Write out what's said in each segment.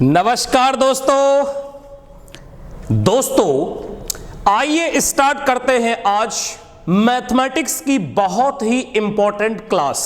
नमस्कार दोस्तों आइए स्टार्ट करते हैं आज मैथमेटिक्स की बहुत ही इंपॉर्टेंट क्लास।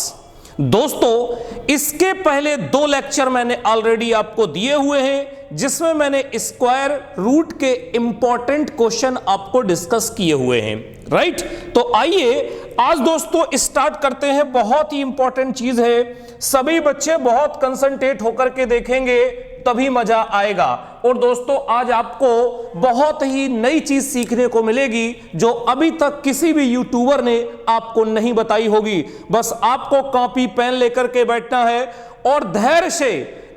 दोस्तों इसके पहले 2 लेक्चर मैंने ऑलरेडी आपको दिए हुए हैं जिसमें मैंने स्क्वायर रूट के इंपॉर्टेंट क्वेश्चन आपको डिस्कस किए हुए हैं, राइट। तो आइए आज दोस्तों स्टार्ट करते हैं। बहुत ही इंपॉर्टेंट चीज है, सभी बच्चे बहुत कंसंट्रेट होकर के देखेंगे तभी मजा आएगा। और दोस्तों आज आपको बहुत ही नई चीज सीखने को मिलेगी जो अभी तक किसी भी यूट्यूबर ने आपको नहीं बताई होगी। बस आपको कॉपी पेन लेकर के बैठना है और धैर्य से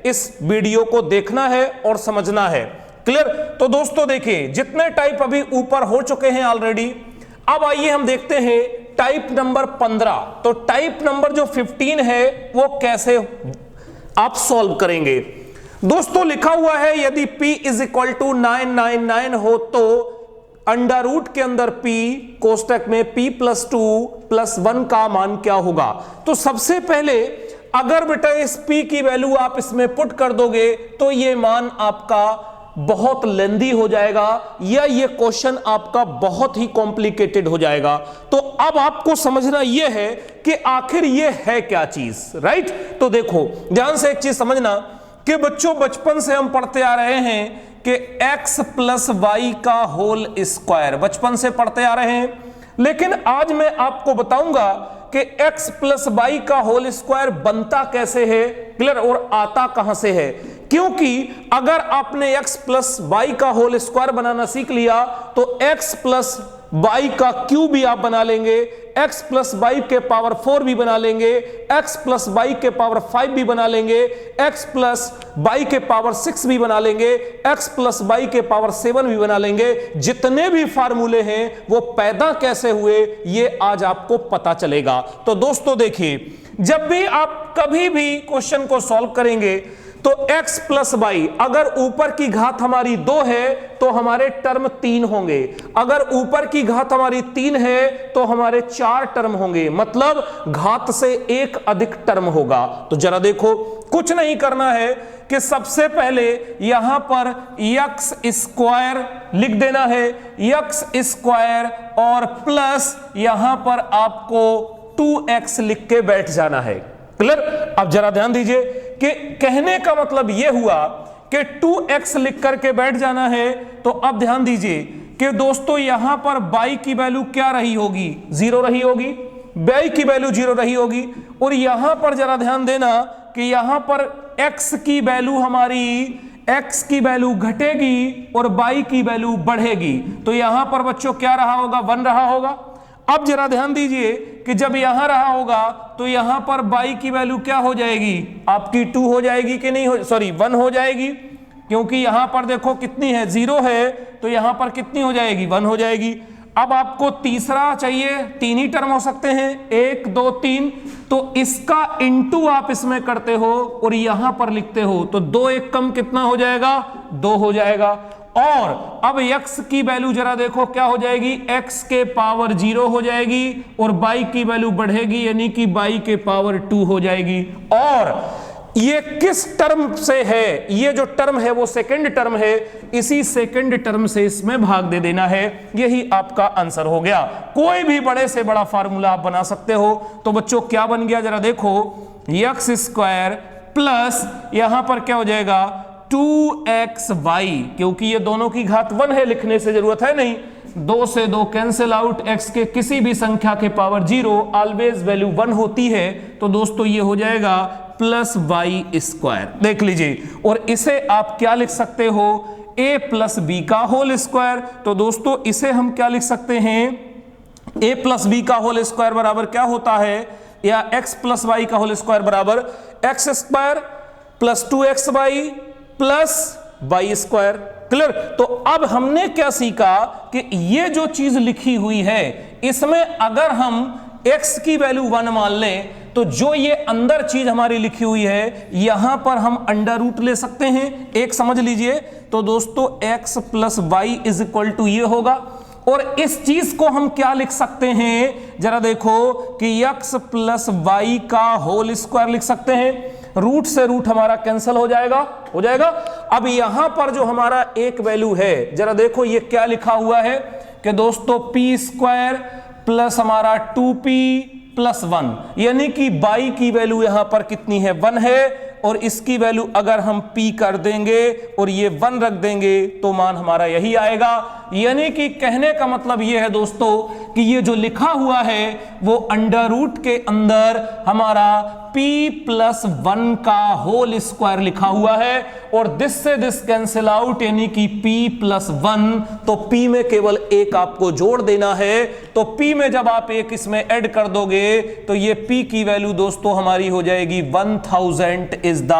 इस वीडियो को देखना है और समझना है। क्लियर? तो दोस्तों देखिए जितने टाइप अभी ऊपर हो चुके हैं ऑलरेडी, अब आइए हम देखते हैं टाइप नंबर 15। तो टाइप नंबर जो 15 है वो कैसे आप सॉल्व करेंगे। दोस्तों लिखा हुआ है यदि p इज इक्वल टू 999 हो तो अंडर रूट के अंदर p कोष्टक में p प्लस 2 प्लस 1 का मान क्या होगा। तो सबसे पहले अगर बेटा इस p की वैल्यू आप इसमें पुट कर दोगे तो ये मान आपका बहुत लेंदी हो जाएगा या ये क्वेश्चन आपका बहुत ही कॉम्प्लिकेटेड हो जाएगा। तो अब आपको समझना यह है कि आखिर ये है क्या चीज, राइट। तो देखो ध्यान से एक चीज समझना कि बच्चों बचपन से हम पढ़ते आ रहे हैं कि x प्लस वाई का होल स्क्वायर, बचपन से पढ़ते आ रहे हैं। लेकिन आज मैं आपको बताऊंगा कि x प्लस वाई का होल स्क्वायर बनता कैसे है, क्लियर, और आता कहां से है। क्योंकि अगर आपने x प्लस वाई का होल स्क्वायर बनाना सीख लिया तो x प्लस वाई का क्यूब भी आप बना लेंगे, x प्लस वाई के पावर 4 भी बना लेंगे, x प्लस वाई के पावर 5 भी बना लेंगे, x प्लस वाई के पावर 6 भी बना लेंगे, x प्लस वाई के पावर 7 भी बना लेंगे। जितने भी फार्मूले हैं वो पैदा कैसे हुए ये आज आपको पता चलेगा। तो दोस्तों देखिए जब भी आप कभी भी क्वेश्चन को सॉल्व करेंगे तो x प्लस वाई, अगर ऊपर की घात हमारी 2 है तो हमारे टर्म 3 होंगे, अगर ऊपर की घात हमारी 3 है तो हमारे 4 टर्म होंगे, मतलब घात से एक अधिक टर्म होगा। तो जरा देखो कुछ नहीं करना है कि सबसे पहले यहां पर x स्क्वायर लिख देना है, x स्क्वायर और प्लस यहां पर आपको 2x लिख के बैठ जाना है। क्लियर? अब जरा ध्यान दीजिए कि कहने का मतलब यह हुआ कि 2x लिख करके बैठ जाना है। तो अब ध्यान दीजिए कि दोस्तों यहां पर y की वैल्यू क्या रही होगी, 0 रही होगी, y की वैल्यू 0 रही होगी। और यहां पर जरा ध्यान देना कि यहां पर x की वैल्यू हमारी x की वैल्यू घटेगी और y की वैल्यू बढ़ेगी। तो यहां पर बच्चों क्या रहा होगा, 1 रहा होगा। अब जरा ध्यान दीजिए कि जब यहां रहा होगा तो यहां पर y की वैल्यू क्या हो जाएगी, आपकी 2 हो जाएगी कि नहीं, 1 हो जाएगी। क्योंकि यहां पर देखो कितनी है, 0 है, तो यहां पर कितनी हो जाएगी, 1 हो जाएगी। अब आपको तीसरा चाहिए, 3 ही टर्म हो सकते हैं, 1 2 3, तो इसका इंटू आप इसमें करते हो और यहां पर लिखते हो तो 2 1 कम कितना हो जाएगा, 2 हो जाएगा। और अब x की वैल्यू जरा देखो क्या हो जाएगी, x के पावर 0 हो जाएगी और y की वैल्यू बढ़ेगी यानी कि y के पावर 2 हो जाएगी। और ये किस टर्म से है, ये जो टर्म है वो सेकंड टर्म है, इसी सेकंड टर्म से इसमें भाग दे देना है, यही आपका आंसर हो गया। कोई भी बड़े से बड़ा फार्मूला आप बना सकते हो। तो बच्चों क्या बन गया जरा देखो, x स्क्वायर प्लस यहां पर क्या हो जाएगा 2xy, क्योंकि ये दोनों की घात 1 है, लिखने से जरूरत है नहीं, 2 से 2 कैंसिल आउट, x के किसी भी संख्या के पावर 0 ऑलवेज वैल्यू 1 होती है। तो दोस्तों ये हो जाएगा प्लस वाई स्क्वायर, देख लीजिए। और इसे आप क्या लिख सकते हो, a प्लस बी का होल स्क्वायर। तो दोस्तों इसे हम क्या लिख सकते हैं, a प्लस बी का होल स्क्वायर बराबर क्या होता है, या x प्लस वाई का होल स्क्वायर बराबर x square plus 2xy plus Y square. Clear? तो अब हमने क्या सीखा कि ये जो चीज लिखी हुई है इसमें अगर हम x की वैल्यू 1 मान लें तो जो ये अंदर चीज हमारी लिखी हुई है यहां पर हम अंडर रूट ले सकते हैं, एक समझ लीजिए। तो दोस्तों x plus Y is equal to ये होगा। और इस चीज को हम क्या लिख सकते हैं, जरा देखो कि x प्लस वाई का होल स्क्वायर लिख सकते हैं। रूट से रूट हमारा कैंसिल हो जाएगा, अब यहां पर जो हमारा एक वैल्यू है, जरा देखो ये क्या लिखा हुआ है कि दोस्तों पी स्क्वायर प्लस हमारा 2p प्लस 1, यानी कि बाई की वैल्यू यहां पर कितनी है, 1 है, और इसकी वैल्यू अगर हम p कर देंगे और ये 1 रख देंगे तो मान हमारा यही आएगा। यानी कि कहने का मतलब ये है दोस्तों कि ये जो लिखा हुआ है वो अंडर रूट के अंदर हमारा p प्लस 1 का होल स्क्वायर लिखा हुआ है, और दिस से दिस कैंसिल आउट, यानी कि p प्लस 1, तो p में केवल एक आपको जोड़ देना है। तो p में जब आप एक इसमें ऐड कर दोगे तो ये p की वैल्यू दोस्तों हमारी हो जाएगी 1000 is the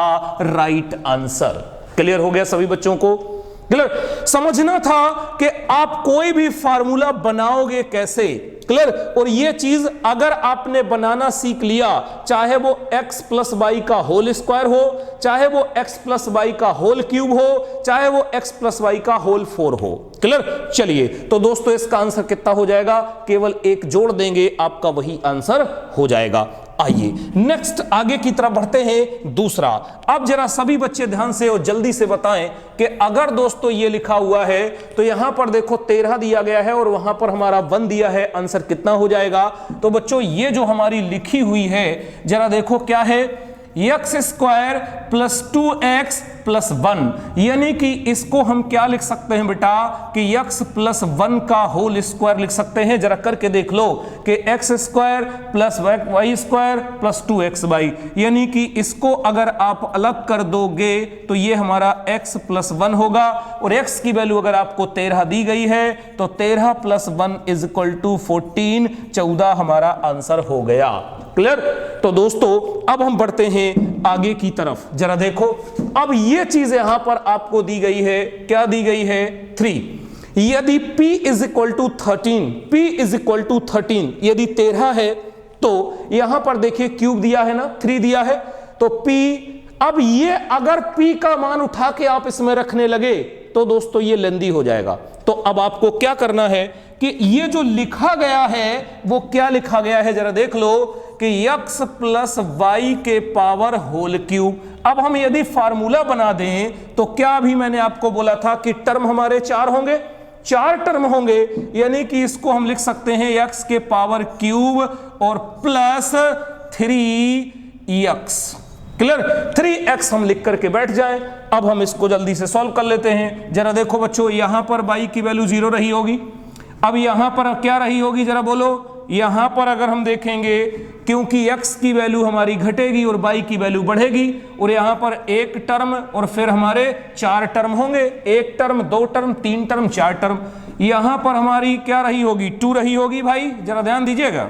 right answer. Clear हो गया सभी बच्चों को? क्लियर? समझना था कि आप कोई भी फार्मूला बनाओगे कैसे। क्लियर? और ये चीज अगर आपने बनाना सीख लिया, चाहे वो x प्लस वाई का होल स्क्वायर हो, चाहे वो x प्लस वाई का होल क्यूब हो, चाहे वो x प्लस वाई का होल 4 हो। क्लियर? चलिए, तो दोस्तों इसका आंसर कितना हो जाएगा, केवल एक जोड़ देंगे आपका वही आंसर हो जाएगा। आइए नेक्स्ट आगे की तरफ बढ़ते हैं। दूसरा, अब जरा सभी बच्चे ध्यान से और जल्दी से बताएं कि अगर दोस्तों ये लिखा हुआ है तो यहां पर देखो 13 दिया गया है और वहां पर हमारा 1 दिया है, आंसर कितना हो जाएगा? तो बच्चों ये जो हमारी लिखी हुई है जरा देखो क्या है, x square plus 2x plus 1, यानी कि इसको हम क्या लिख सकते हैं बेटा कि x प्लस 1 का होल स्क्वायर लिख सकते हैं। जरा करके देख लो कि X square plus Y square plus 2xy, यानी कि इसको अगर आप अलग कर दोगे तो ये हमारा x प्लस 1 होगा, और x की वैल्यू अगर आपको 13 दी गई है तो 13 प्लस 1 इज इक्वल टू 14, 14 हमारा आंसर हो गया। क्लियर? तो दोस्तों अब हम बढ़ते हैं आगे की तरफ। जरा देखो, अब ये चीज यहां पर आपको दी गई है, क्या दी गई है, 3। यदि p is equal to 13, p is equal to 13, यदि 13 है तो यहां पर देखिए क्यूब दिया है ना, 3 दिया है, तो p, अब ये अगर p का मान उठा के आप इसमें रखने लगे तो दोस्तों ये लेंदी हो जाएगा। तो अब आपको क्या करना है कि ये जो लिखा गया है वो क्या लिखा गया है, जरा देख लो कि x प्लस वाई के पावर होल क्यूब। अब हम यदि फार्मूला बना दें तो क्या अभी मैंने आपको बोला था कि टर्म हमारे 4 होंगे, 4 टर्म होंगे, यानी कि इसको हम लिख सकते हैं x के पावर क्यूब और प्लस 3x। क्लियर? 3x हम लिख करके बैठ जाएं। अब हम इसको जल्दी से सॉल्व कर लेते हैं। जरा देखो बच्चों, यहां पर y की वैल्यू 0 रही होगी, अब यहां पर क्या रही होगी, जरा बोलो। यहां पर अगर हम देखेंगे, क्योंकि x की वैल्यू हमारी घटेगी और y की वैल्यू बढ़ेगी, और यहां पर एक टर्म और फिर हमारे 4 टर्म होंगे, 1 टर्म, 2 टर्म, 3 टर्म, 4 टर्म। यहां पर हमारी क्या रही होगी, 2 रही होगी भाई, जरा ध्यान दीजिएगा,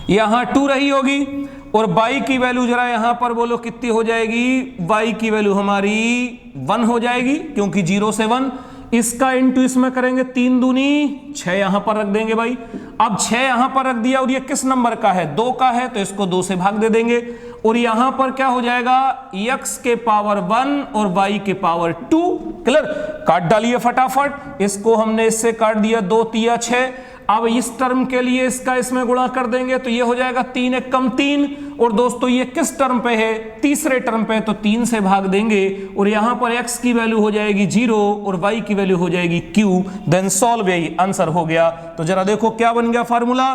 यहां 2 रही होगी, और y की वैल्यू जरा यहां पर बोलो कितनी हो जाएगी, y की वैल्यू हमारी 1 हो जाएगी, क्योंकि 0 से 1, इसका इंटू इसमें करेंगे, 3 दूनी 6 यहां पर रख देंगे भाई। अब 6 यहां पर रख दिया, और ये किस नंबर का है, 2 का है, तो इसको 2 से भाग दे देंगे, और यहां पर क्या हो जाएगा, x के पावर 1 और y के पावर 2। क्लियर? काट डालिए फटाफट, इसको हमने इससे काट दिया, 2 तिया 6। अब इस टर्म के लिए इसका इसमें गुणा कर देंगे तो ये हो जाएगा 3 एक कम 3, और दोस्तों ये किस टर्म पे है, तीसरे टर्म पे, तो 3 से भाग देंगे, और यहां पर x की वैल्यू हो जाएगी 0 और y की वैल्यू हो जाएगी q, देन सॉल्व, यही आंसर हो गया। तो जरा देखो क्या बन गया फार्मूला,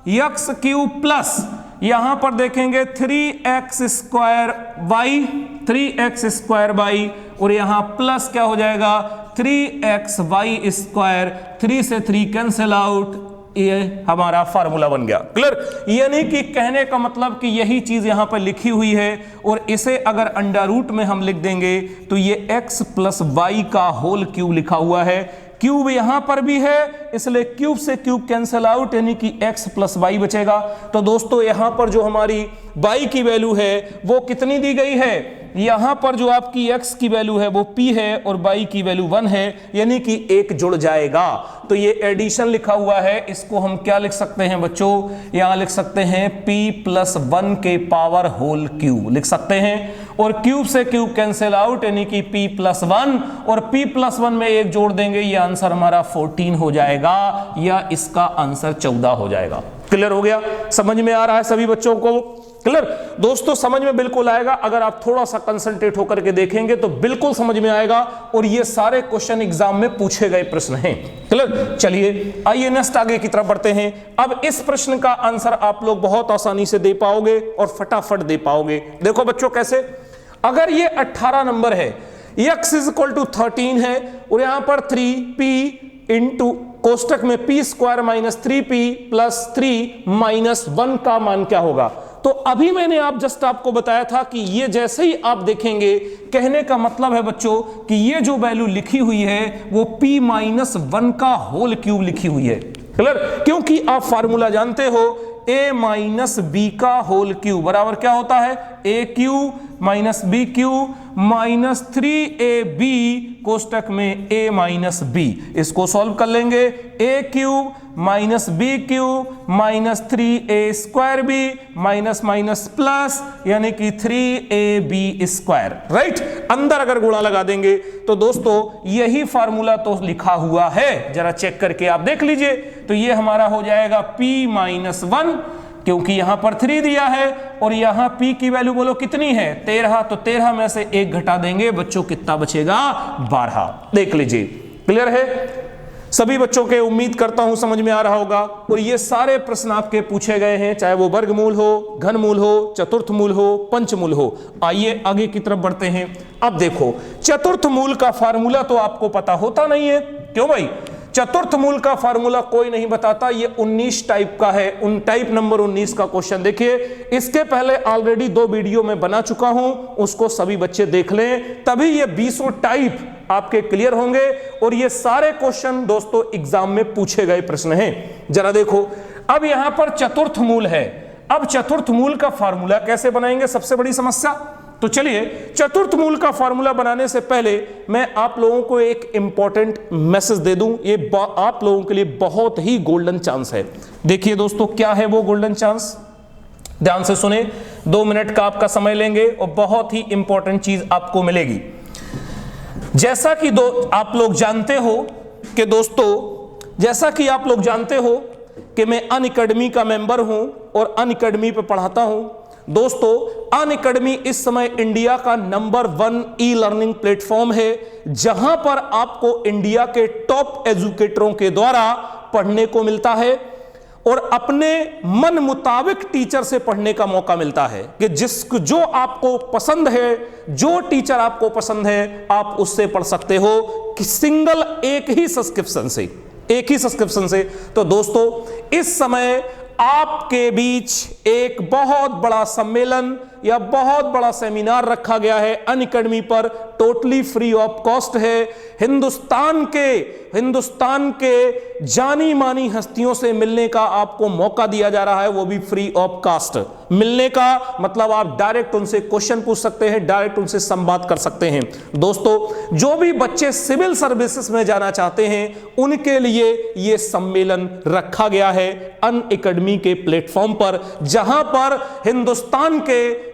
x क्यूब प्लस यहां पर देखेंगे 3x square y, 3x square y, और यहां प्लस क्या हो जाएगा 3xy स्क्वायर, 3 से 3 कैंसिल आउट, ये हमारा फार्मूला बन गया। क्लियर? यानी कि कहने का मतलब कि यही चीज यहां पर लिखी हुई है, और इसे अगर अंडर रूट में हम लिख देंगे तो ये x प्लस वाई का होल क्यूब लिखा हुआ है। क्यूब यहां पर भी है, इसलिए क्यूब से क्यूब कैंसिल आउट, यानी कि x प्लस वाई बचेगा। तो दोस्तों यहां पर जो हमारी y की वैल्यू है वो कितनी दी गई है, यहां पर जो आपकी x की वैल्यू है वो p है और y की वैल्यू 1 है, यानी कि 1 जुड़ जाएगा। तो ये एडिशन लिखा हुआ है, इसको हम क्या लिख सकते हैं बच्चों, यहां लिख सकते हैं p प्लस 1 के पावर होल क्यूब लिख सकते हैं, और क्यूब से क्यूब कैंसिल आउट, यानी कि p प्लस 1, और p प्लस 1 में 1 जोड़ देंगे, ये आंसर हमारा 14 हो जाएगा, या इसका आंसर 14 हो जाएगा। क्लियर हो गया? समझ में आ रहा है सभी बच्चों को? क्लियर? दोस्तों समझ में बिल्कुल आएगा, अगर आप थोड़ा सा कंसंट्रेट होकर के देखेंगे तो बिल्कुल समझ में आएगा, और ये सारे क्वेश्चन एग्जाम में पूछे गए प्रश्न हैं। क्लियर? चलिए आइए नेक्स्ट आगे की तरफ बढ़ते हैं। अब इस प्रश्न का आंसर आप लोग बहुत आसानी से दे पाओगे और फटाफट दे पाओगे। देखो बच्चों कैसे, अगर ये 18 नंबर है, x = 13 है, और यहां पर 3p इंटू कोष्टक में p² - 3p + 3 - 1 का मान क्या होगा? तो अभी मैंने आपको बताया था कि ये जैसे ही आप देखेंगे, कहने का मतलब है बच्चों कि ये जो वैल्यू लिखी हुई है वो p - 1 का होल क्यूब लिखी हुई है। क्लियर? क्योंकि आप फार्मूला जानते हो, a - b का होल क्यूब बराबर क्या होता है? a³ - b³ - 3ab कोष्टक में a - b। इसको सॉल्व कर लेंगे, a³ - b³ - 3a² minus plus यानी कि 3ab²। राइट? अंदर अगर गुणा लगा देंगे तो दोस्तों यही फार्मूला तो लिखा हुआ है, जरा चेक करके आप देख लीजिए। तो ये हमारा हो जाएगा p - 1, क्योंकि यहां पर 3 दिया है और यहां p की वैल्यू बोलो कितनी है? 13। तो 13 में से 1 घटा देंगे बच्चों, कितना बचेगा? 12। देख लीजिए। क्लियर है सभी बच्चों के? उम्मीद करता हूं समझ में आ रहा होगा। और ये सारे प्रश्न आपके पूछे गए हैं, चाहे वो वर्गमूल हो, घनमूल हो, चतुर्थमूल हो, पंचमूल हो। आइए आगे की तरफ बढ़ते हैं। अब देखो, चतुर्थ मूल का फार्मूला तो आपको पता होता नहीं है। क्यों भाई? चतुर्थ मूल का फार्मूला कोई नहीं बताता। ये 19 टाइप का है, उन टाइप नंबर 19 का क्वेश्चन देखिए। इसके पहले ऑलरेडी 2 वीडियो में बना चुका हूं, उसको सभी बच्चे देख लें, तभी ये 20 टाइप आपके क्लियर होंगे। और ये सारे क्वेश्चन दोस्तों एग्जाम में पूछे गए प्रश्न हैं। जरा देखो, अब यहां पर चतुर्थ मूल है। अब चतुर्थ मूल का फार्मूला कैसे बनाएंगे, सबसे बड़ी समस्या। तो चलिए, चतुर्थ मूल का फार्मूला बनाने से पहले मैं आप लोगों को एक इंपॉर्टेंट मैसेज दे दूं। ये आप लोगों के लिए बहुत ही गोल्डन चांस है। देखिए दोस्तों, क्या है वो गोल्डन चांस, ध्यान से सुने। 2 मिनट का आपका समय लेंगे और बहुत ही इंपॉर्टेंट चीज आपको मिलेगी। जैसा कि आप लोग जानते हो कि दोस्तों, जैसा कि आप लोग जानते हो कि मैं अनअकैडमी का मेंबर हूं और अनअकैडमी पे पढ़ाता हूं। दोस्तों, अनअकैडमी इस समय इंडिया का नंबर 1 ई लर्निंग प्लेटफॉर्म है, जहां पर आपको इंडिया के टॉप एजुकेटरों के द्वारा पढ़ने को मिलता है और अपने मन मुताबिक टीचर से पढ़ने का मौका मिलता है कि जो आपको पसंद है, जो टीचर आपको पसंद है, आप उससे पढ़ सकते हो कि सिंगल एक ही सब्सक्रिप्शन से। तो दोस्तों, इस समय आपके बीच एक बहुत बड़ा सम्मेलन या बहुत बड़ा सेमिनार रखा गया है अनअकैडमी पर, टोटली फ्री ऑफ कॉस्ट है। हिंदुस्तान के जानी मानी हस्तियों से मिलने का आपको मौका दिया जा रहा है, वो भी फ्री ऑफ कॉस्ट। मिलने का मतलब आप डायरेक्ट उनसे क्वेश्चन पूछ सकते हैं, डायरेक्ट उनसे संवाद कर सकते हैं। दोस्तों, जो भी बच्चे सिविल सर्विसेज में जाना चाहते हैं उनके लिए यह सम्मेलन रखा गया है अनअकैडमी के प्लेटफॉर्म पर, जहां पर हिंदुस्तान के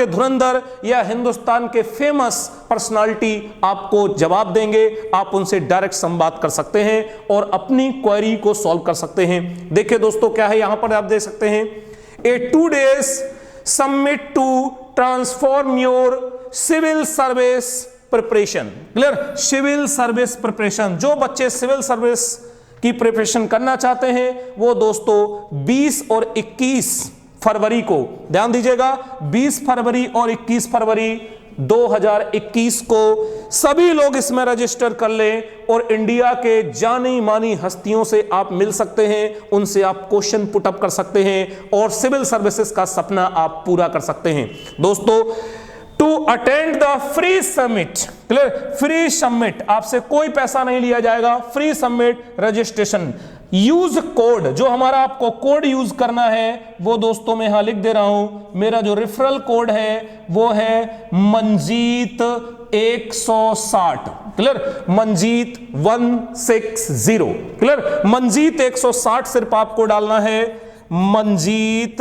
धुरंधर या हिंदुस्तान के फेमस पर्सनालिटी आपको जवाब देंगे। आप उनसे डायरेक्ट संवाद कर सकते हैं और अपनी क्वेरी को सॉल्व कर सकते हैं। देखिए दोस्तों, क्या है यहां पर आप देख सकते हैं, a 2 days summit to transform your civil service preparation. Clear? Civil service preparation, जो बच्चे सिविल सर्विस की प्रिपरेशन करना चाहते हैं वो दोस्तों 20 और 21 फरवरी को, ध्यान दीजिएगा, 20 फरवरी और 21 फरवरी 2021 को सभी लोग इसमें रजिस्टर कर लें और इंडिया के जानी मानी हस्तियों से आप मिल सकते हैं, उनसे आप क्वेश्चन पुट अप कर सकते हैं और सिविल सर्विसेज का सपना आप पूरा कर सकते हैं। दोस्तों, to attend the free summit, clear? Free summit, आपसे कोई पैसा नहीं लिया जाएगा, free summit registration. Use code, जो हमारा आपको कोड यूज करना है वो दोस्तों मैं यहां लिख दे रहा हूं। मेरा जो रेफरल कोड है वो है मंजीत 160, क्लियर? मंजीत 160, क्लियर? मंजीत 160 सिर्फ आपको डालना है, मंजीत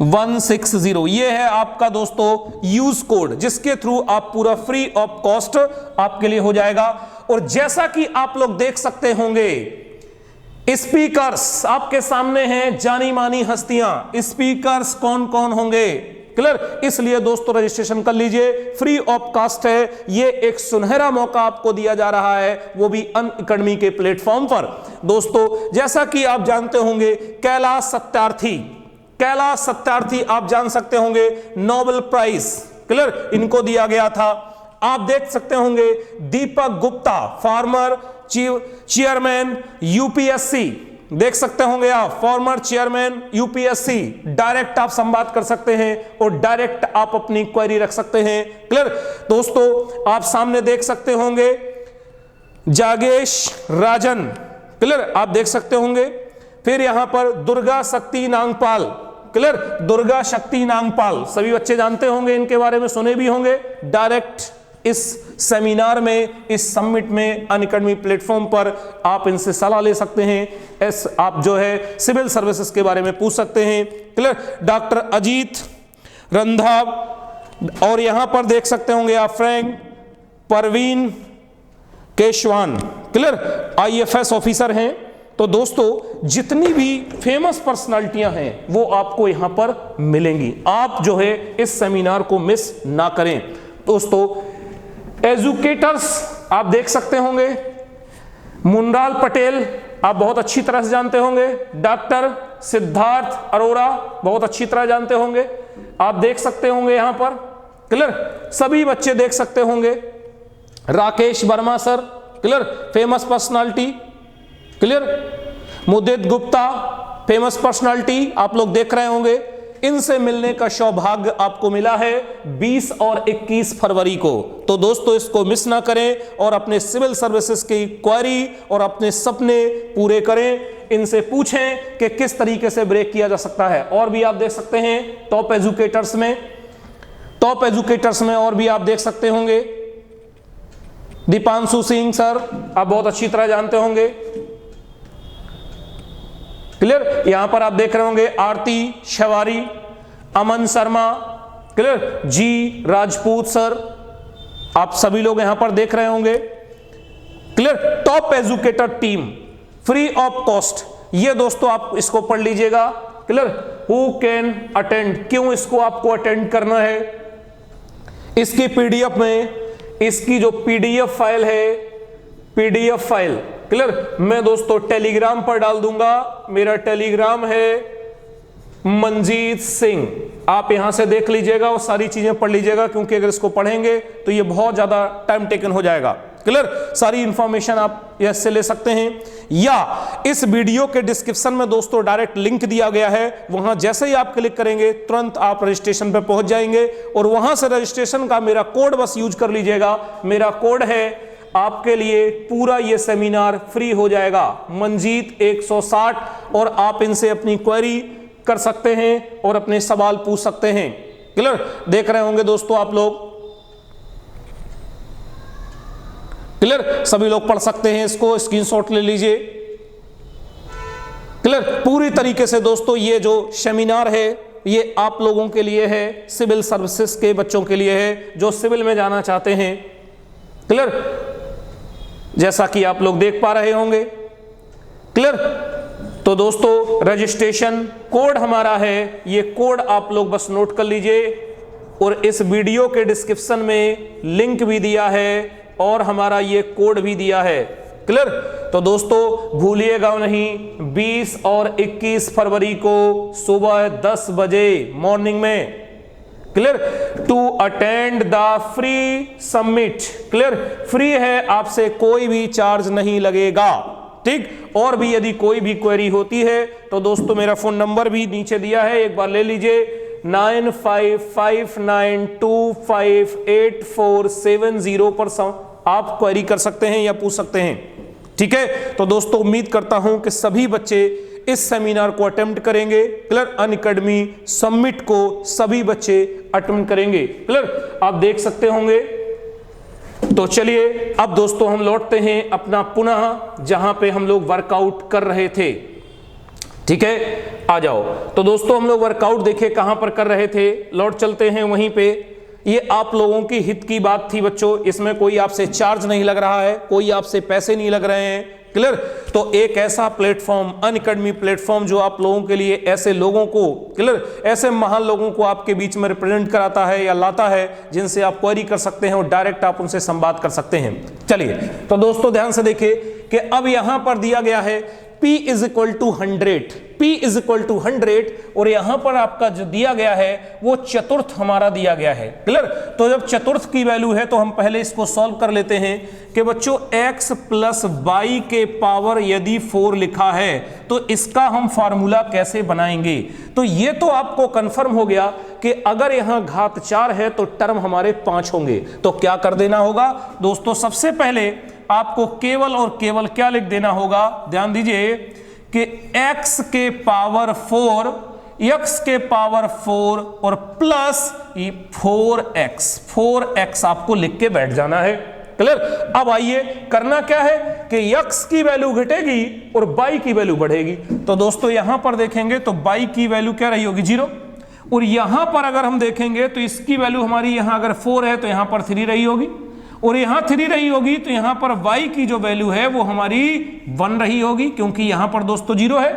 160। ये है आपका दोस्तों यूज कोड, जिसके थ्रू आप पूरा फ्री ऑफ कॉस्ट आपके लिए हो जाएगा। और जैसा कि आप लोग देख सकते होंगे, स्पीकर्स आपके सामने हैं, जानी मानी हस्तियां। स्पीकर्स कौन कौन होंगे? क्लियर? इसलिए दोस्तों रजिस्ट्रेशन कर लीजिए, फ्री ऑफ कास्ट है। ये एक सुनहरा मौका आपको दिया जा रहा है, वो भी अनअकैडमी के प्लेटफॉर्म पर। दोस्तों जैसा कि आप जानते होंगे, कैलाश सत्यार्थी आप जान सकते होंगे, नोबेल प्राइज क्लियर इनको दिया गया था। आप देख सकते होंगे Deepak Gupta, former chairman UPSC, देख सकते होंगे आप, फॉर्मर चेयरमैन यूपीएससी। डायरेक्ट आप संवाद कर सकते हैं और डायरेक्ट आप अपनी क्वेरी रख सकते हैं। क्लियर? दोस्तों आप सामने देख सकते होंगे जागेश राजन, क्लियर आप देख सकते होंगे। फिर यहां पर दुर्गा शक्ति नागपाल, क्लियर दुर्गा शक्ति नागपाल, सभी बच्चे जानते होंगे, इनके बारे में सुने भी होंगे। डायरेक्ट इस सेमिनार में, इस समिट में अनअकैडमी प्लेटफॉर्म पर आप इनसे सलाह ले सकते हैं। आप जो है सिविल सर्विसेज के बारे में पूछ सकते हैं। क्लियर? डॉक्टर अजीत रंधा, और यहां पर देख सकते होंगे आप Frank Parveen Keshwan, clear IFS officer हैं। तो दोस्तों जितनी भी फेमस पर्सनालिटियां हैं वो आपको यहां पर मिलेंगी। आप जो है इस सेमिनार को मिस ना करें। दोस्तों एजुकेटर्स आप देख सकते होंगे, मुंडाल पटेल आप बहुत अच्छी तरह से जानते होंगे, डॉक्टर सिद्धार्थ अरोड़ा बहुत अच्छी तरह जानते होंगे, आप देख सकते होंगे यहां पर। क्लियर? सभी बच्चे देख सकते होंगे। Rakesh Verma sir, clear famous personality. Clear? Mudit Gupta famous personality आप लोग देख रहे होंगे। इनसे मिलने का सौभाग्य आपको मिला है 20 और 21 फरवरी को। तो दोस्तों इसको मिस ना करें और अपने सिविल सर्विसेज की क्वेरी और अपने सपने पूरे करें। इनसे पूछें कि किस तरीके से ब्रेक किया जा सकता है। और भी आप देख सकते हैं टॉप एजुकेटर्स में और भी आप देख सकते होंगे दीपांशु सिंह सर, आप बहुत अच्छी तरह जानते होंगे। क्लियर? यहां पर आप देख रहे होंगे आरती शेवारी, अमन शर्मा, क्लियर जी राजपूत सर, आप सभी लोग यहां पर देख रहे होंगे। Clear? Top educator team free of cost, ये दोस्तों आप इसको पढ़ लीजिएगा। क्लियर? हु कैन अटेंड, क्यों इसको आपको अटेंड करना है। इसकी पीडीएफ में, इसकी जो पीडीएफ फाइल है, पीडीएफ फाइल क्लियर मैं दोस्तों टेलीग्राम पर डाल दूंगा। मेरा टेलीग्राम है मंजीत सिंह, आप यहां से देख लीजिएगा और सारी चीजें पढ़ लीजिएगा, क्योंकि अगर इसको पढ़ेंगे तो ये बहुत ज्यादा टाइम टेकन हो जाएगा। क्लियर? सारी इंफॉर्मेशन आप इससे ले सकते हैं, या इस वीडियो के डिस्क्रिप्शन में दोस्तों डायरेक्ट लिंक दिया गया है, वहां जैसे ही आप क्लिक करेंगे तुरंत आप रजिस्ट्रेशन पे पहुंच जाएंगे और वहां से रजिस्ट्रेशन का मेरा कोड बस यूज कर लीजिएगा। मेरा कोड है, आपके लिए पूरा ये सेमिनार फ्री हो जाएगा, मंजीत 160, और आप इनसे अपनी क्वेरी कर सकते हैं और अपने सवाल पूछ सकते हैं। क्लियर? देख रहे होंगे दोस्तों आप लोग। क्लियर? सभी लोग पढ़ सकते हैं, इसको स्क्रीनशॉट ले लीजिए। क्लियर? पूरी तरीके से दोस्तों ये जो सेमिनार है ये आप लोगों के लिए है, सिविल सर्विसेज के बच्चों के लिए है जो सिविल में जाना चाहते हैं। क्लियर? जैसा कि आप लोग देख पा रहे होंगे। क्लियर? तो दोस्तों रजिस्ट्रेशन कोड हमारा है, ये कोड आप लोग बस नोट कर लीजिए, और इस वीडियो के डिस्क्रिप्शन में लिंक भी दिया है और हमारा ये कोड भी दिया है। क्लियर? तो दोस्तों भूलिएगा नहीं, 20 और 21 फरवरी को सुबह 10 बजे मॉर्निंग में। Clear? To attend the free summit, clear free है, आपसे कोई भी चार्ज नहीं लगेगा। ठीक? और भी यदि कोई भी क्वेरी होती है तो दोस्तों मेरा फोन नंबर भी नीचे दिया है, एक बार ले लीजिए, 9559258470 पर आप क्वेरी कर सकते हैं या पूछ सकते हैं। ठीक है? तो दोस्तों उम्मीद करता हूं कि सभी बच्चे इस सेमिनार को अटेम्प्ट करेंगे। क्लियर? अनअकैडमी समिट को सभी बच्चे अटेम्प्ट करेंगे। क्लियर? आप देख सकते होंगे। तो चलिए अब दोस्तों हम लौटते हैं अपना पुनः जहां पे हम लोग वर्कआउट कर रहे थे। ठीक है? आ जाओ। तो दोस्तों हम लोग वर्कआउट देखे कहां पर कर रहे थे, लौट चलते हैं वहीं पे। ये आप लोगों की हित की बात थी बच्चों, इसमें कोई आपसे चार्ज नहीं लग रहा है, कोई आपसे पैसे नहीं लग रहे हैं। क्लियर। तो एक ऐसा प्लेटफॉर्म, अनअकैडमी प्लेटफॉर्म, जो आप लोगों के लिए ऐसे लोगों को, क्लियर, ऐसे महान लोगों को आपके बीच में रिप्रेजेंट कराता है या लाता है जिनसे आप क्वेरी कर सकते हैं और डायरेक्ट आप उनसे संवाद कर सकते हैं। चलिए तो दोस्तों ध्यान से देखिए कि अब यहां पर दिया गया है P is equal to 100, P is equal to 100, और यहां पर आपका जो दिया गया है वो चतुर्थ हमारा दिया गया है, क्लियर। तो जब चतुर्थ की वैल्यू है तो हम पहले इसको सॉल्व कर लेते हैं कि बच्चों x प्लस वाई के पावर यदि 4 लिखा है तो इसका हम फार्मूला कैसे बनाएंगे। तो ये तो आपको कंफर्म हो गया कि अगर यहां घात 4 है तो टर्म हमारे 5 होंगे। तो क्या कर देना होगा दोस्तों, सबसे पहले आपको केवल और केवल क्या लिख देना होगा, ध्यान दीजिए कि x के पावर 4, x के पावर 4 और प्लस 4x आपको लिख के बैठ जाना है, क्लियर। अब आइए करना क्या है कि x की वैल्यू घटेगी और y की वैल्यू बढ़ेगी। तो दोस्तों यहां पर देखेंगे तो y की वैल्यू क्या रही होगी, 0, और यहां पर अगर हम देखेंगे तो इसकी वैल्यू हमारी यहां अगर 4 है तो यहां पर 3 रही होगी, और यहां 3 रही होगी तो यहां पर y की जो वैल्यू है वो हमारी 1 रही होगी, क्योंकि यहां पर दोस्तों 0 है।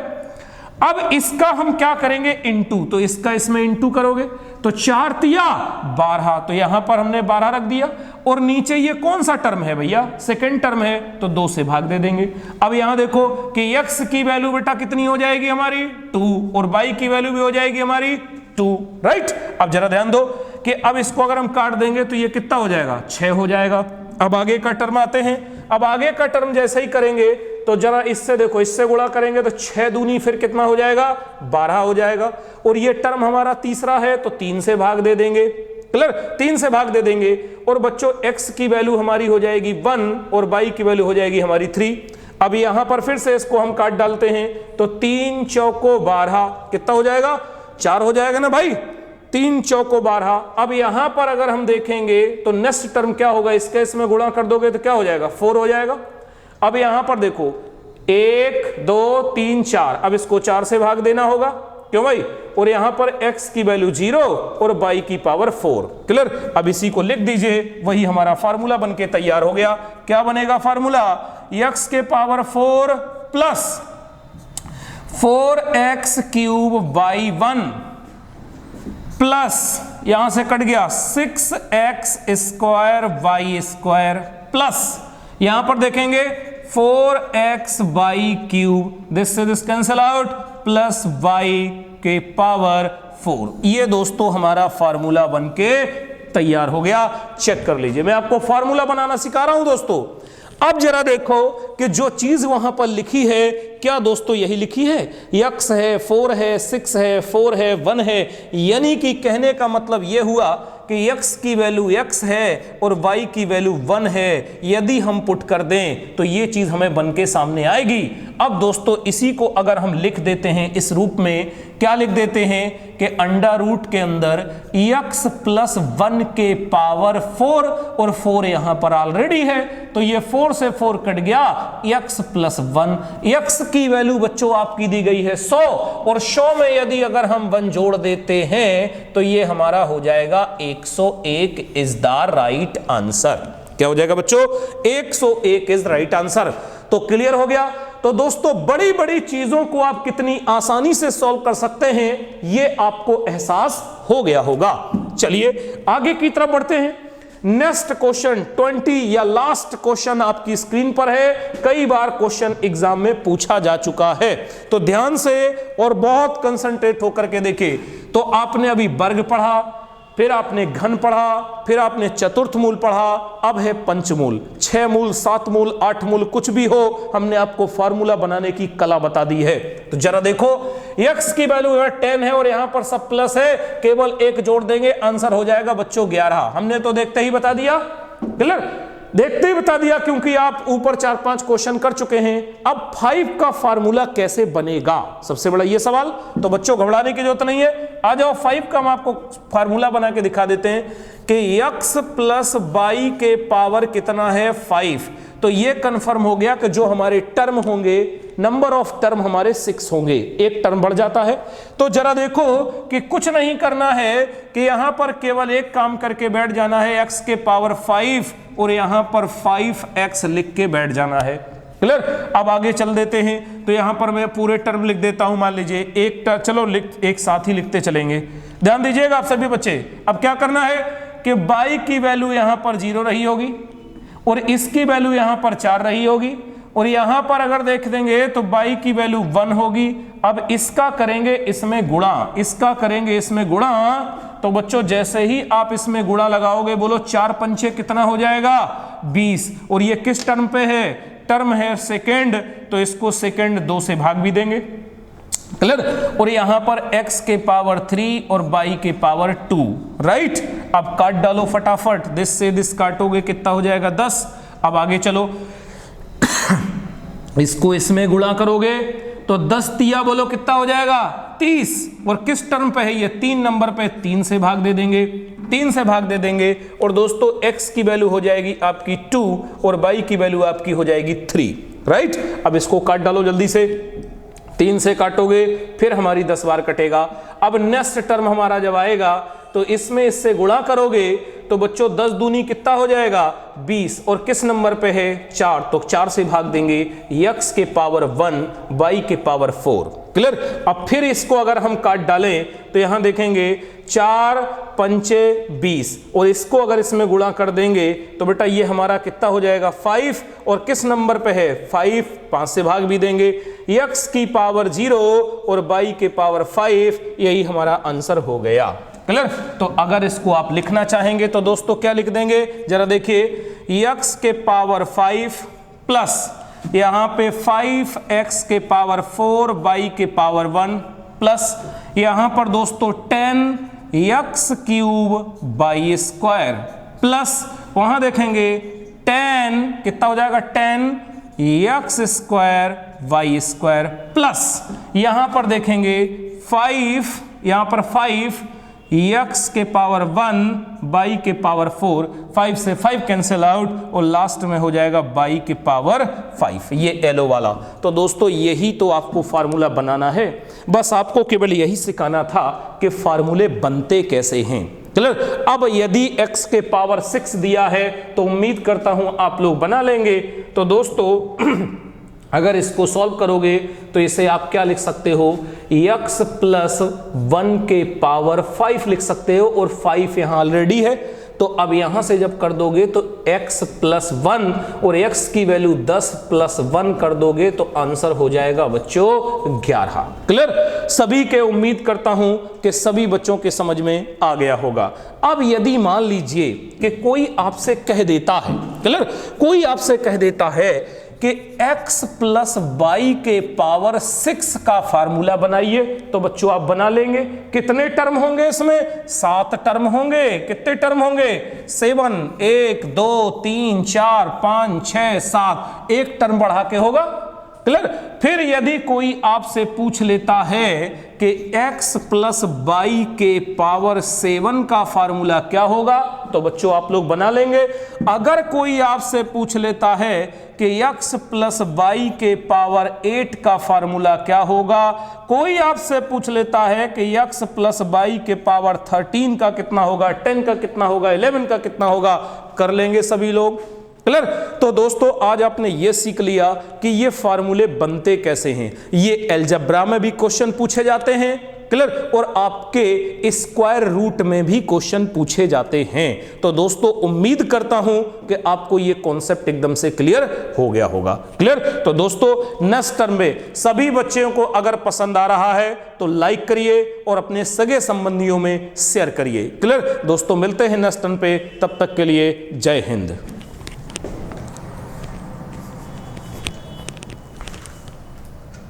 अब इसका हम क्या करेंगे, इनटू, तो इसका इसमें इनटू करोगे तो 4 तिया 12, तो यहां पर हमने 12 रख दिया, और नीचे ये कौन सा टर्म है भैया, सेकंड टर्म है, तो 2 से भाग दे देंगे। अब यहां देखो कि x की वैल्यू बेटा कितनी हो जाएगी हमारी 2, और y की वैल्यू भी हो जाएगी हमारी 2, राइट। अब जरा ध्यान दो कि अब इसको अगर हम काट देंगे तो ये कितना हो जाएगा, 6 हो जाएगा। अब आगे का टर्म आते हैं, अब आगे का टर्म जैसे ही करेंगे तो जरा इससे देखो, इससे गुणा करेंगे तो 6 दूनी फिर कितना हो जाएगा, 12 हो जाएगा, और ये टर्म हमारा तीसरा है तो 3 से भाग दे देंगे, क्लियर, 3 से भाग दे देंगे, और बच्चों x की वैल्यू हमारी हो जाएगी 1 और y की वैल्यू हो जाएगी हमारी 3। अब यहां पर फिर से इसको हम काट डालते हैं तो 3 चौको 12 कितना हो जाएगा, 4 हो जाएगा ना भाई, 3 चौको 12। अब यहां पर अगर हम देखेंगे तो नेक्स्ट टर्म क्या होगा, इसके इसमें गुणा कर दोगे तो क्या हो जाएगा, 4 हो जाएगा। अब यहां पर देखो 1 2 3 4, अब इसको 4 से भाग देना होगा, क्यों भाई, और यहां पर x की वैल्यू 0 और y की पावर 4, क्लियर। अब इसी को लिख दीजिए, वही हमारा फार्मूला बनके तैयार हो गया। क्या बनेगा फार्मूला, x के power 4 plus 4x cube y1 plus यहां से कट गया 6x square y square, plus यहां पर देखेंगे 4xy क्यूब, दिस से this cancel out, plus y के पावर 4। ये दोस्तों हमारा फार्मूला बनके तैयार हो गया। चेक कर लीजिए, मैं आपको फार्मूला बनाना सिखा रहा हूं दोस्तों। अब जरा देखो कि जो चीज वहां पर लिखी है क्या दोस्तों यही लिखी है, x है, 4 है, 6 है, 4 है, 1 है, यानी कि कहने का मतलब यह हुआ कि x की वैल्यू x है और y की वैल्यू 1 है। यदि हम पुट कर दें तो ये चीज हमें बन के सामने आएगी। अब दोस्तों इसी को अगर हम लिख देते हैं इस रूप में, क्या लिख देते हैं कि अंडर रूट के अंदर x प्लस 1 के पावर 4, और 4 यहां पर ऑलरेडी है तो ये 4 से 4 कट गया, x प्लस 1। x की वैल्यू बच्चों आपकी दी गई है 100, और 100 में यदि अगर हम 1 जोड़ देते हैं तो ये हमारा हो जाएगा 101 इज द राइट आंसर। क्या हो जाएगा बच्चों, 101 इज राइट आंसर। तो क्लियर हो गया। तो दोस्तों बड़ी बड़ी चीजों को आप कितनी आसानी से सॉल्व कर सकते हैं ये आपको एहसास हो गया होगा। चलिए आगे की तरफ बढ़ते हैं। नेक्स्ट क्वेश्चन 20 या लास्ट क्वेश्चन आपकी स्क्रीन पर है। कई बार क्वेश्चन एग्जाम में पूछा जा चुका है, तो ध्यान से और बहुत कंसंट्रेट होकर के देखिए। तो आपने अभी वर्ग पढ़ा, फिर आपने घन पढ़ा, फिर आपने चतुर्थ मूल पढ़ा, अब है पंचमूल। 6 मूल, 7 मूल, 8 मूल, कुछ भी हो, हमने आपको फार्मूला बनाने की कला बता दी है। तो जरा देखो, x की वैल्यू 10 है और यहां पर सब प्लस है, केवल 1 जोड़ देंगे, आंसर हो जाएगा बच्चों 11। हमने तो देखते ही बता दिया, क्लियर, देखते ही बता दिया, क्योंकि आप ऊपर 4-5 क्वेश्चन कर चुके हैं। अब 5 का फार्मूला कैसे बनेगा, सबसे बड़ा ये सवाल। तो बच्चों घबराने की जरूरत नहीं है, आ जाओ 5 का हम आपको फार्मूला बना के दिखा देते हैं कि x प्लस y के पावर कितना है 5। तो ये कंफर्म हो गया कि जो हमारे टर्म होंगे, नंबर ऑफ टर्म हमारे 6 होंगे, एक टर्म बढ़ जाता है। तो जरा देखो कि कुछ नहीं करना है कि यहां पर केवल एक काम करके बैठ जाना है, x के पावर 5 और यहां पर 5x लिख के बैठ जाना है। क्लियर। अब आगे चल देते हैं, तो यहां पर मैं पूरे टर्म लिख देता हूं। मान लीजिए एक चलो एक साथ ही लिखते चलेंगे, ध्यान दीजिएगा आप सभी बच्चे। अब क्या करना है कि y की वैल्यू यहां पर 0 रही होगी और इसकी वैल्यू यहां पर 4 रही होगी, और यहां पर अगर देख देंगे तो y की वैल्यू 1 होगी। अब इसका करेंगे इसमें गुणा, इसका करेंगे इसमें गुणा, तो बच्चों जैसे ही आप इसमें गुणा लगाओगे, बोलो 4 पंचे कितना हो जाएगा 20। और ये किस टर्म पे है, टर्म है सेकेंड, तो इसको सेकेंड 2 से भाग भी देंगे, क्लियर। और यहां पर x के पावर 3 और y के पावर 2, राइट। अब काट डालो फटाफट, दिस से दिस काटोगे कितना हो जाएगा 10। अब आगे चलो इसको इसमें गुणा करोगे तो 10 तिया बोलो कितना हो जाएगा 30। और किस टर्म पे है ये, 3 नंबर पे, 3 से भाग दे देंगे, 3 से भाग दे देंगे। और दोस्तों x की वैल्यू हो जाएगी आपकी 2 और y की वैल्यू आपकी हो जाएगी 3, राइट। अब इसको काट डालो जल्दी से, 3 से काटोगे फिर हमारी 10 बार कटेगा। अब नेक्स्ट टर्म हमारा जब आएगा तो इसमें इससे गुणा करोगे तो बच्चों 10 दूनी कितना हो जाएगा 20, और किस नंबर पे है 4, तो 4 से भाग देंगे, x के पावर 1 y के पावर 4, क्लियर। अब फिर इसको अगर हम काट डालें तो यहां देखेंगे 4 पंचे 20, और इसको अगर इसमें गुणा कर देंगे तो बेटा ये हमारा कितना हो जाएगा 5, और किस नंबर पे है 5, 5 से भाग भी देंगे, x की पावर 0 और y के पावर 5, यही हमारा आंसर हो गया, क्लियर। तो अगर इसको आप लिखना चाहेंगे तो दोस्तों क्या लिख देंगे, जरा देखिए, x के पावर 5 प्लस यहां पे 5x के पावर 4 y के पावर 1 प्लस यहां पर दोस्तों 10x cube y square plus वहां देखेंगे 10 कितना हो जाएगा 10x square y square plus यहां पर देखेंगे 5, यहां पर 5 x के पावर 1 y के पावर 4, 5 से 5 कैंसिल आउट और लास्ट में हो जाएगा y के पावर 5, ये एलो वाला। तो दोस्तों यही तो आपको फार्मूला बनाना है, बस आपको केवल यही सिखाना था कि फार्मूले बनते कैसे हैं, क्लियर। अब यदि x के पावर 6 दिया है तो उम्मीद करता हूं आप लोग बना लेंगे। तो दोस्तों अगर इसको सॉल्व करोगे तो इसे आप क्या लिख सकते हो, x प्लस 1 के पावर 5 लिख सकते हो, और 5 यहां ऑलरेडी है, तो अब यहां से जब कर दोगे तो x प्लस 1 और x की वैल्यू 10 प्लस 1 कर दोगे तो आंसर हो जाएगा बच्चों 11, क्लियर। सभी के उम्मीद करता हूं कि सभी बच्चों के समझ में आ गया होगा। अब यदि मान लीजिए कि कोई आपसे कह देता है, क्लियर, कोई आपसे कह देता है कि x प्लस y के पावर 6 का फार्मूला बनाइए, तो बच्चों आप बना लेंगे। कितने टर्म होंगे इसमें, 7 टर्म होंगे। कितने टर्म होंगे 7, 1 2 3 4 5 6 7, एक टर्म बढ़ा के होगा, क्लियर। फिर यदि कोई आपसे पूछ लेता है कि x प्लस y के पावर 7 का फार्मूला क्या होगा, तो बच्चों आप लोग बना लेंगे। अगर कोई आपसे पूछ लेता है कि x प्लस y के पावर 8 का फार्मूला क्या होगा, कोई आपसे पूछ लेता है कि x प्लस y के पावर 13 का कितना होगा, 10 का कितना होगा, 11 का कितना होगा, कर लेंगे सभी लोग, क्लियर। तो दोस्तों आज आपने ये सीख लिया कि ये फार्मूले बनते कैसे हैं। ये अलजेब्रा में भी क्वेश्चन पूछे जाते हैं, क्लियर, और आपके स्क्वायर रूट में भी क्वेश्चन पूछे जाते हैं। तो दोस्तों उम्मीद करता हूं कि आपको ये कॉन्सेप्ट एकदम से क्लियर हो गया होगा, क्लियर। तो दोस्तों नेक्स्ट टर्म में सभी बच्चों को अगर पसंद आ रहा है तो लाइक करिए और अपने सगे संबंधियों में शेयर करिए, क्लियर। दोस्तों मिलते हैं नेक्स्ट टर्म पे, तब तक के लिए जय हिंद।